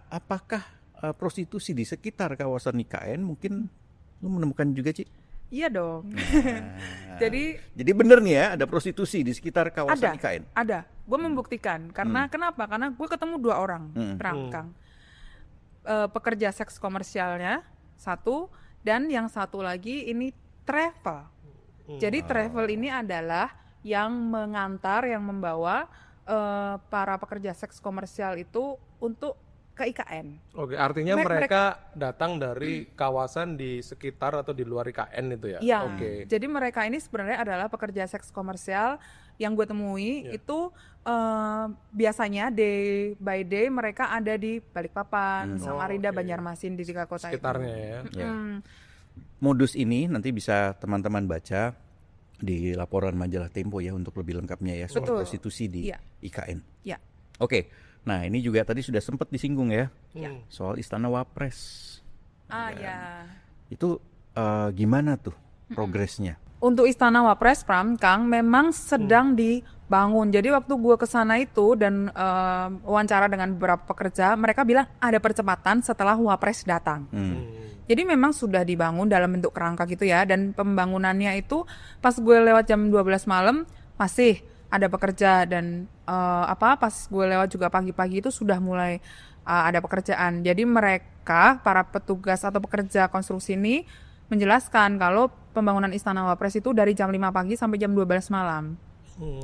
Apakah prostitusi di sekitar kawasan IKN mungkin lu menemukan juga, Ci? Iya dong. Jadi bener nih ya, ada prostitusi di sekitar kawasan IKN? Ada. Gue membuktikan. Karena kenapa? Karena gue ketemu 2 orang, Kang. Pekerja seks komersialnya, 1, dan yang 1 lagi ini travel. Jadi travel ini adalah yang mengantar, yang membawa para pekerja seks komersial itu untuk ke IKN. Oke, artinya mereka datang dari kawasan di sekitar atau di luar IKN itu ya? Iya, Oke. jadi mereka ini sebenarnya adalah pekerja seks komersial yang gue temui itu biasanya day by day mereka ada di Balikpapan, Samarinda, Banjarmasin, di 3 kota sekitarnya itu. ya. Modus ini nanti bisa teman-teman baca di laporan majalah Tempo ya untuk lebih lengkapnya ya soal prostitusi di IKN. Iya. Oke. Nah, ini juga tadi sudah sempat disinggung ya. Soal Istana Wapres. Ya. Itu gimana tuh progresnya? Untuk Istana Wapres, Kang, memang sedang dibangun. Jadi waktu gue kesana itu dan wawancara dengan beberapa pekerja, mereka bilang ada percepatan setelah Wapres datang. Jadi memang sudah dibangun dalam bentuk kerangka gitu ya. Dan pembangunannya itu pas gue lewat jam 12 malam masih ada pekerja dan pas gue lewat juga pagi-pagi itu sudah mulai ada pekerjaan. Jadi mereka, para petugas atau pekerja konstruksi ini menjelaskan kalau pembangunan Istana Wapres itu dari jam 5 pagi sampai jam 12 malam.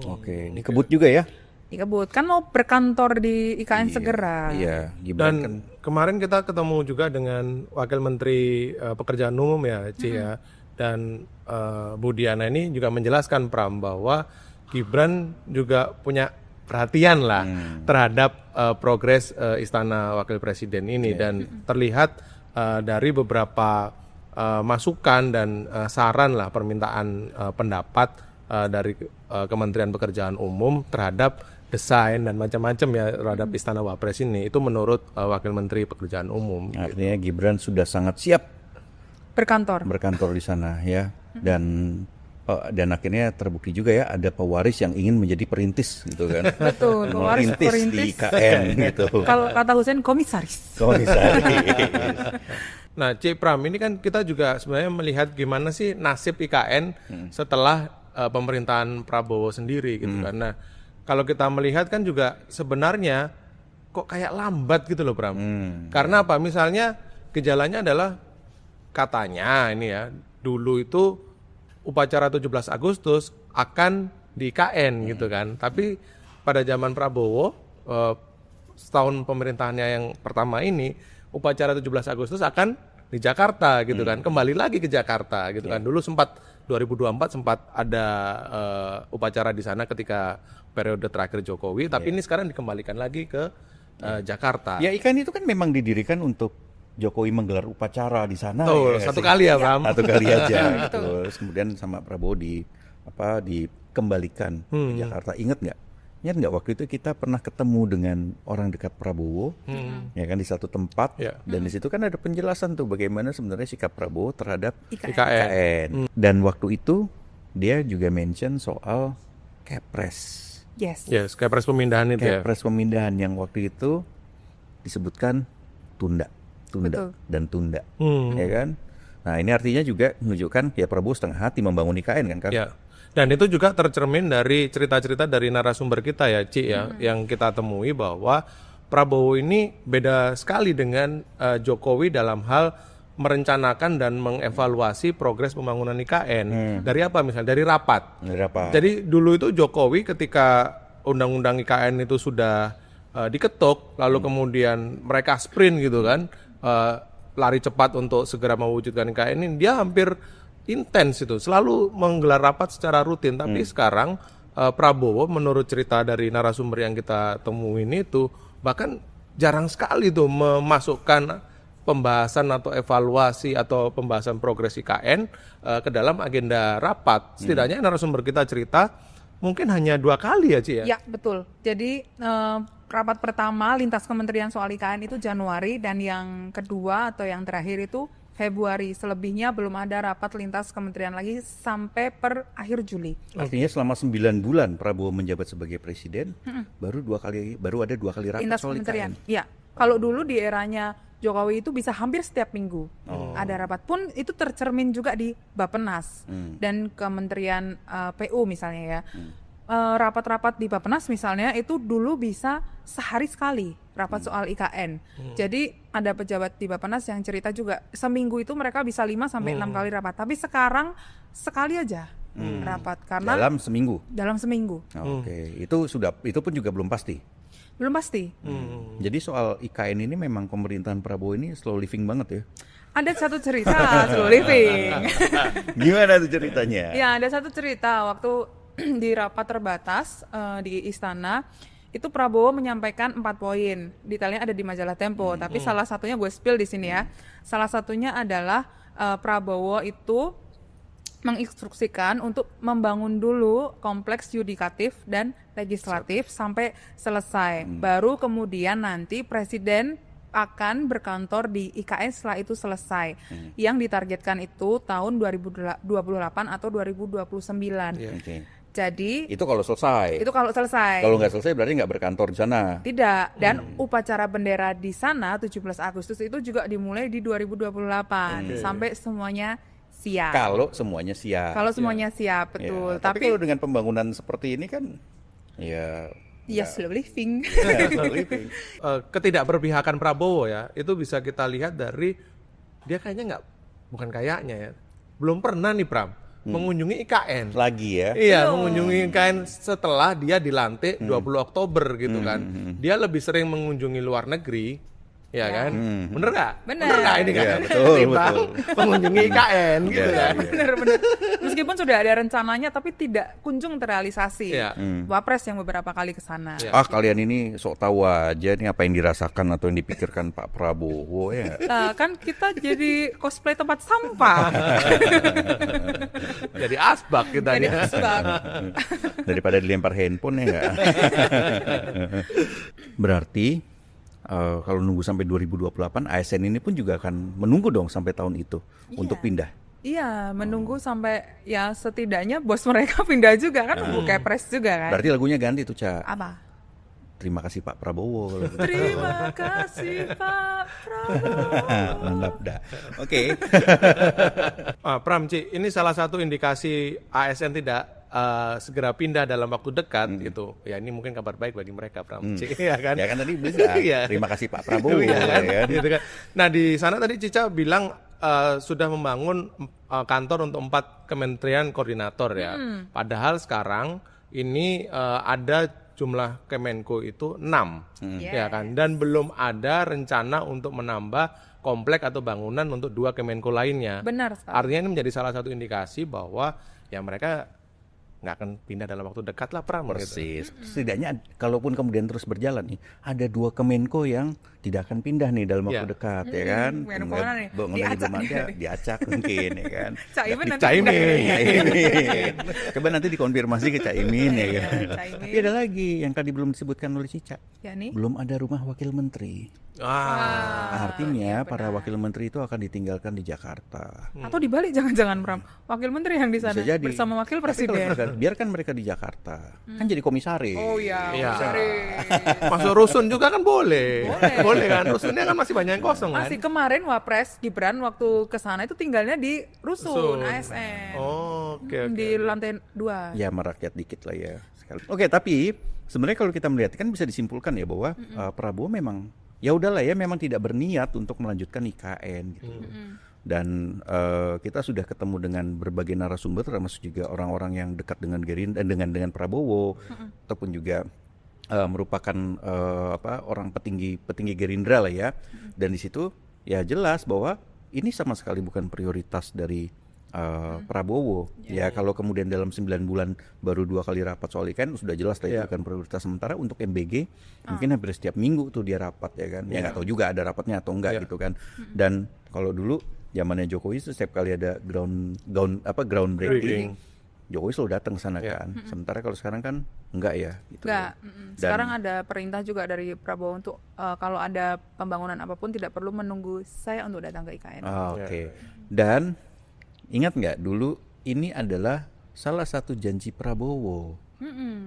Oke, dikebut juga ya? Dikebut, kan mau berkantor di IKN segera. Iya, Dan kemarin kita ketemu juga dengan Wakil Menteri Pekerjaan Umum ya, Ci ya. Dan Bu Diana ini juga menjelaskan, Pram, bahwa Gibran juga punya perhatian lah terhadap progres Istana Wakil Presiden ini. Dan terlihat dari beberapa masukan dan saran lah, permintaan pendapat dari Kementerian Pekerjaan Umum terhadap desain dan macam-macam ya terhadap Istana Wapres ini, itu menurut Wakil Menteri Pekerjaan Umum. Artinya Gibran sudah sangat siap berkantor di sana ya. Dan akhirnya terbukti juga ya ada pewaris yang ingin menjadi perintis gitu kan. Betul, perintis di IKN gitu. Kalau kata Husein komisaris. Nah, Cik Pram, ini kan kita juga sebenarnya melihat gimana sih nasib IKN setelah pemerintahan Prabowo sendiri gitu kan. Nah, kalau kita melihat kan juga sebenarnya kok kayak lambat gitu loh, Pram. Karena apa? Misalnya gejalanya adalah katanya ini ya, dulu itu upacara 17 Agustus akan di IKN gitu kan. Tapi pada zaman Prabowo, setahun pemerintahannya yang pertama ini, upacara 17 Agustus akan di Jakarta gitu kan. Kembali lagi ke Jakarta gitu kan. Dulu sempat 2024 sempat ada upacara di sana ketika periode terakhir Jokowi, tapi ini sekarang dikembalikan lagi ke Jakarta. Ya, IKN itu kan memang didirikan untuk Jokowi menggelar upacara di sana. Satu kali ya, Bram. Satu kali aja. Terus kemudian sama Prabowo dikembalikan ke Jakarta. Ingat nggak waktu itu kita pernah ketemu dengan orang dekat Prabowo, ya kan, di satu tempat, dan di situ kan ada penjelasan tuh bagaimana sebenarnya sikap Prabowo terhadap IKN. Dan waktu itu dia juga mention soal Kepres. Yes, Kepres pemindahan itu ya. Kepres pemindahan yang waktu itu disebutkan tunda, dan tunda, ya kan. Nah, ini artinya juga menunjukkan ya Prabowo setengah hati membangun IKN kan. Ya. Dan itu juga tercermin dari cerita-cerita dari narasumber kita ya, Ci ya, yang kita temui bahwa Prabowo ini beda sekali dengan Jokowi dalam hal merencanakan dan mengevaluasi progres pembangunan IKN. Dari apa misalnya? Dari rapat. Jadi dulu itu Jokowi ketika undang-undang IKN itu sudah diketuk, lalu kemudian mereka sprint gitu kan, lari cepat untuk segera mewujudkan IKN ini, dia hampir intens itu, selalu menggelar rapat secara rutin. Tapi sekarang Prabowo menurut cerita dari narasumber yang kita temuin itu bahkan jarang sekali tuh memasukkan pembahasan atau evaluasi atau pembahasan progres IKN ke dalam agenda rapat. Setidaknya narasumber kita cerita mungkin hanya 2 kali ya, Ci ya? Ya, betul. Jadi rapat pertama lintas kementerian soal IKN itu Januari, dan yang kedua atau yang terakhir itu Februari. Selebihnya belum ada rapat lintas kementerian lagi sampai per akhir Juli. Artinya selama 9 bulan Prabowo menjabat sebagai presiden, baru ada dua kali rapat lintas soal kementerian. IKN. Ya. Kalau dulu di eranya Jokowi itu bisa hampir setiap minggu ada rapat, pun itu tercermin juga di Bappenas dan Kementerian PU misalnya ya. Rapat-rapat di Bappenas misalnya itu dulu bisa sehari sekali rapat soal IKN. Jadi ada pejabat di Bappenas yang cerita juga seminggu itu mereka bisa 5 sampai 6 kali rapat. Tapi sekarang sekali aja rapat karena dalam seminggu. Dalam seminggu. Oke. Itu pun juga belum pasti. Belum pasti. Jadi soal IKN ini memang pemerintahan Prabowo ini slow living banget ya. Ada satu cerita slow living. Gimana tuh ceritanya? Ya, ada satu cerita waktu di rapat terbatas di istana itu Prabowo menyampaikan 4 poin. Detailnya ada di majalah Tempo, tapi salah satunya gue spill di sini ya. Salah satunya adalah Prabowo itu menginstruksikan untuk membangun dulu kompleks yudikatif dan legislatif sampai selesai. Baru kemudian nanti presiden akan berkantor di IKN setelah itu selesai. Yang ditargetkan itu tahun 2028 atau 2029. Jadi itu kalau selesai. Kalau nggak selesai berarti nggak berkantor di sana. Tidak. Dan upacara bendera di sana 17 Agustus itu juga dimulai di 2028 sampai semuanya siap. Kalau semuanya siap. Kalau semuanya siap, betul. Tapi kalau dengan pembangunan seperti ini kan ya slow living. Slow living. Ketidakberpihakan Prabowo ya, itu bisa kita lihat dari dia kayaknya bukan kayaknya ya. Belum pernah nih Pram mengunjungi IKN. Lagi ya? Iya, mengunjungi IKN setelah dia dilantik 20 Oktober gitu kan. Dia lebih sering mengunjungi luar negeri. Ya kan? Bener nggak? Bener nggak ini kan? Ya, betul. Mengunjungi IKN gitu kan? Bener. Meskipun sudah ada rencananya, tapi tidak kunjung terrealisasi. Wapres yang beberapa kali ke sana. Kalian ini sok tahu aja nih apa yang dirasakan atau yang dipikirkan Pak Prabowo ya. Nah, kan kita jadi cosplay tempat sampah. Jadi asbak kita Jadi nih. asbak. Daripada dilempar handphone ya nggak? Berarti kalau nunggu sampai 2028, ASN ini pun juga akan menunggu dong sampai tahun itu untuk pindah. Iya, menunggu sampai ya setidaknya bos mereka pindah juga kan, nunggu Kepres juga kan. Berarti lagunya ganti tuh, Ca. Apa? Terima kasih Pak Prabowo. Terima kasih Pak Prabowo. Mantap dah. Oke. Pram, Ci, ini salah satu indikasi ASN tidak segera pindah dalam waktu dekat gitu. Ya ini mungkin kabar baik bagi mereka, Pram. Ya kan? Ya kan tadi bisa. Terima kasih Pak Prabowo. Ya kan? Ya. Gitu kan. Nah di sana tadi Cica bilang sudah membangun kantor untuk 4 kementerian koordinator ya. Padahal sekarang ini ada jumlah Kemenko itu 6 ya kan. Dan belum ada rencana untuk menambah komplek atau bangunan untuk 2 Kemenko lainnya. Benar sekali. Artinya ini menjadi salah satu indikasi bahwa ya mereka nggak akan pindah dalam waktu dekat lah, Pram. Persis. Gitu. Setidaknya kalaupun kemudian terus berjalan nih, ada 2 Kemenko yang tidak akan pindah nih dalam waktu dekat, ya kan? Diacak mungkin, ya kan? Caimin. Coba nanti dikonfirmasi ke Caimin, ya kan? Tapi ada lagi yang tadi belum disebutkan oleh Cica. Belum ada rumah wakil menteri. Artinya para wakil menteri itu akan ditinggalkan di Jakarta. Atau dibalik jangan-jangan, Pram. Wakil menteri yang di sana bersama wakil presiden. Biarkan mereka di Jakarta. Kan jadi komisaris. Oh iya, komisaris. Masuk rusun juga kan boleh. Boleh kan? Rusunnya kan masih banyak yang kosong kan? Masih kemarin Wapres Gibran waktu ke sana itu tinggalnya di rusun ASN. Oke. Di lantai 2. Ya merakyat dikit lah ya. Oke, tapi sebenarnya kalau kita melihat kan bisa disimpulkan ya bahwa Prabowo memang ya udahlah ya memang tidak berniat untuk melanjutkan IKN gitu. Dan kita sudah ketemu dengan berbagai narasumber termasuk juga orang-orang yang dekat dengan Gerindra dengan Prabowo ataupun juga merupakan orang petinggi Gerindra lah ya. Dan di situ ya jelas bahwa ini sama sekali bukan prioritas dari Prabowo. Ya kalau kemudian dalam 9 bulan baru 2 kali rapat soal IKN sudah jelas lah itu bukan prioritas. Sementara untuk MBG mungkin hampir setiap minggu tuh dia rapat ya kan. Ya nggak tahu juga ada rapatnya atau enggak gitu kan. Dan kalau dulu zamannya Jokowi itu setiap kali ada groundbreaking, Jokowi selalu datang ke sana kan. Sementara kalau sekarang kan enggak ya gitu. Enggak. Sekarang ada perintah juga dari Prabowo untuk kalau ada pembangunan apapun tidak perlu menunggu saya untuk datang ke IKN. Oke. Dan ingat nggak dulu ini adalah salah satu janji Prabowo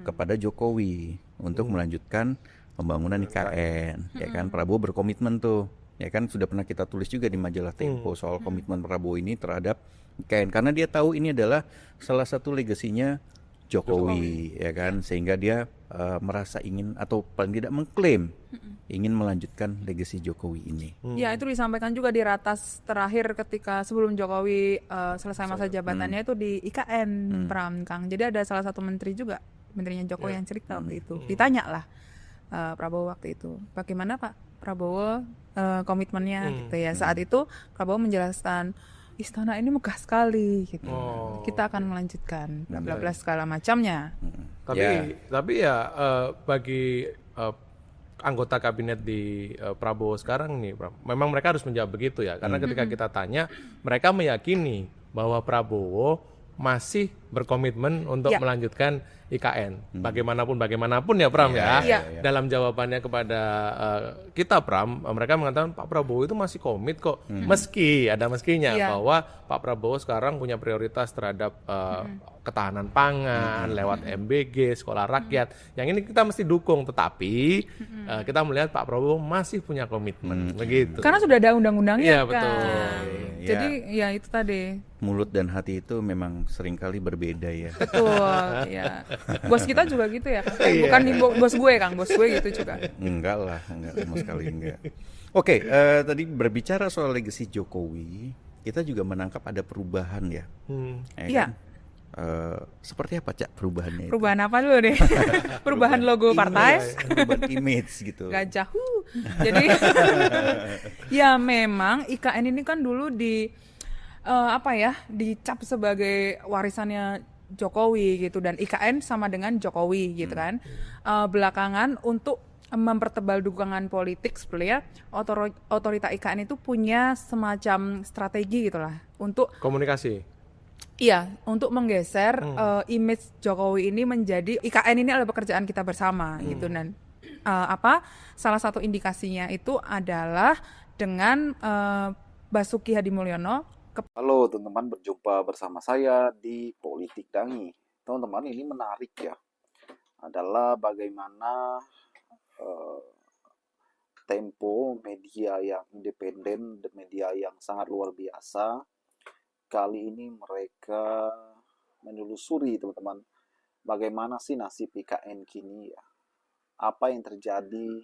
kepada Jokowi untuk melanjutkan pembangunan IKN, ya kan. Prabowo berkomitmen tuh, ya kan, sudah pernah kita tulis juga di majalah Tempo soal komitmen Prabowo ini terhadap IKN, karena dia tahu ini adalah salah satu legasinya Jokowi, ya kan, sehingga dia merasa ingin atau paling tidak mengklaim ingin melanjutkan legasi Jokowi ini. Ya, itu disampaikan juga di ratas terakhir ketika sebelum Jokowi selesai masa jabatannya itu di IKN, Pram, Kang. Jadi ada salah satu menteri juga, menterinya Jokowi yang cerita waktu itu. Ditanya lah Prabowo waktu itu, bagaimana Pak Prabowo komitmennya gitu ya. Saat itu Prabowo menjelaskan, istana ini megah sekali gitu. Kita akan melanjutkan bla bla bla segala macamnya. Tapi bagi anggota kabinet di Prabowo sekarang nih, memang mereka harus menjawab begitu ya. Karena ketika kita tanya, mereka meyakini bahwa Prabowo masih berkomitmen untuk melanjutkan IKN. Bagaimanapun ya Pram ya. Dalam jawabannya kepada kita Pram, mereka mengatakan Pak Prabowo itu masih komit kok. Meski ada meskinya bahwa Pak Prabowo sekarang punya prioritas terhadap ketahanan pangan lewat MBG, sekolah rakyat. Yang ini kita mesti dukung, tetapi kita melihat Pak Prabowo masih punya komitmen begitu. Karena sudah ada undang-undangnya kan. Betul. Jadi ya itu tadi. Mulut dan hati itu memang seringkali berbeda ya. Betul, ya. Bos kita juga gitu ya, Kang. Bukan bos gue, Kang. Bos gue gitu juga. Enggak sama sekali enggak. Oke, tadi berbicara soal legasi Jokowi, kita juga menangkap ada perubahan ya. Iya. Kan? Seperti apa Cak perubahannya? Perubahan apa dulu deh? Perubahan logo partai? Perubahan image gitu. Gajah. Jadi ya memang IKN ini kan dulu dicap sebagai warisannya Jokowi gitu, dan IKN sama dengan Jokowi gitu kan. Belakangan untuk mempertebal dukungan politik sebenarnya otorita IKN itu punya semacam strategi gitulah untuk komunikasi. Iya, untuk menggeser image Jokowi ini menjadi IKN ini adalah pekerjaan kita bersama gitu. Dan salah satu indikasinya itu adalah dengan Basuki Hadimulyono. Halo teman-teman, berjumpa bersama saya di Politik Dangi. Teman-teman, ini menarik ya, adalah bagaimana Tempo, media yang independen dan media yang sangat luar biasa, kali ini mereka menelusuri teman-teman, bagaimana sih nasib IKN kini ya, apa yang terjadi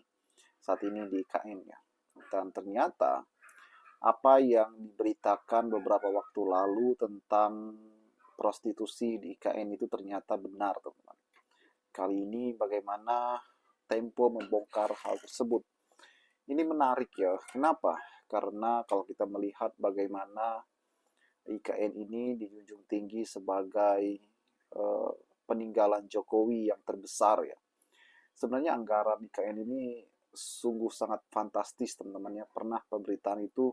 saat ini di IKN ya. Dan ternyata apa yang diberitakan beberapa waktu lalu tentang prostitusi di IKN itu ternyata benar, teman-teman. Kali ini bagaimana Tempo membongkar hal tersebut. Ini menarik ya. Kenapa? Karena kalau kita melihat bagaimana IKN ini dijunjung tinggi sebagai peninggalan Jokowi yang terbesar ya. Sebenarnya anggaran IKN ini sungguh sangat fantastis, teman-teman ya. Pernah pemberitaan itu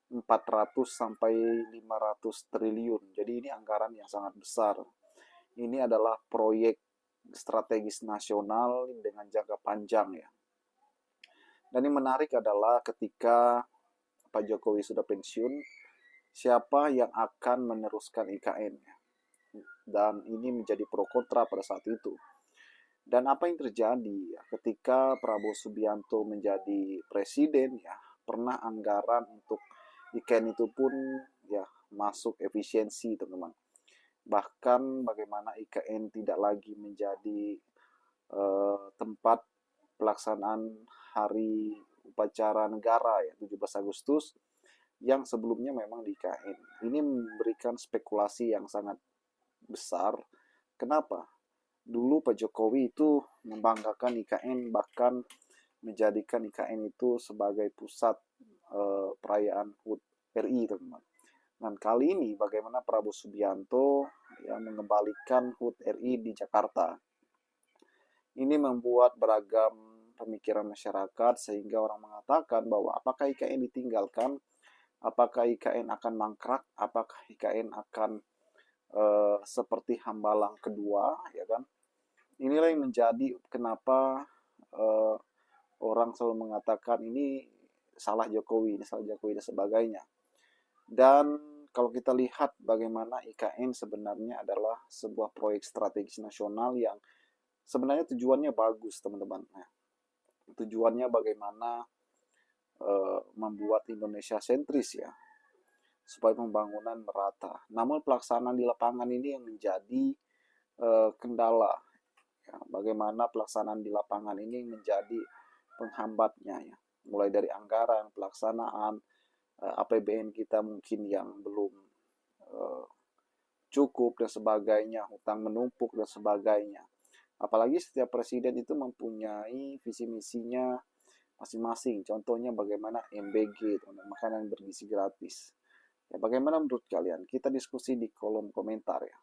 400 sampai 500 triliun. Jadi ini anggaran yang sangat besar. Ini adalah proyek strategis nasional dengan jangka panjang ya. Dan yang menarik adalah ketika Pak Jokowi sudah pensiun, siapa yang akan meneruskan IKN ya. Dan ini menjadi pro kontra pada saat itu. Dan apa yang terjadi ya, ketika Prabowo Subianto menjadi presiden ya, pernah anggaran untuk IKN itu pun ya masuk efisiensi, teman-teman. Bahkan bagaimana IKN tidak lagi menjadi tempat pelaksanaan hari upacara negara ya 17 Agustus yang sebelumnya memang di IKN. Ini memberikan spekulasi yang sangat besar. Kenapa? Dulu Pak Jokowi itu membanggakan IKN, bahkan menjadikan IKN itu sebagai pusat perayaan HUT RI, teman-teman. Dan kali ini bagaimana Prabowo Subianto ya mengembalikan HUT RI di Jakarta. Ini membuat beragam pemikiran masyarakat sehingga orang mengatakan bahwa apakah IKN ditinggalkan, apakah IKN akan mangkrak, apakah IKN akan seperti Hambalang kedua, ya kan? Inilah yang menjadi kenapa orang selalu mengatakan ini salah Jokowi dan sebagainya. Dan kalau kita lihat bagaimana IKN sebenarnya adalah sebuah proyek strategis nasional yang sebenarnya tujuannya bagus, teman-teman. tujuannya bagaimana membuat Indonesia sentris ya, supaya pembangunan merata. Namun pelaksanaan di lapangan ini yang menjadi kendala. Ya, bagaimana pelaksanaan di lapangan ini menjadi penghambatnya ya. Mulai dari anggaran, pelaksanaan, APBN kita mungkin yang belum cukup dan sebagainya, hutang menumpuk dan sebagainya. Apalagi setiap presiden itu mempunyai visi misinya masing-masing. Contohnya bagaimana MBG, makanan bergizi gratis. Ya, bagaimana menurut kalian? Kita diskusi di kolom komentar ya.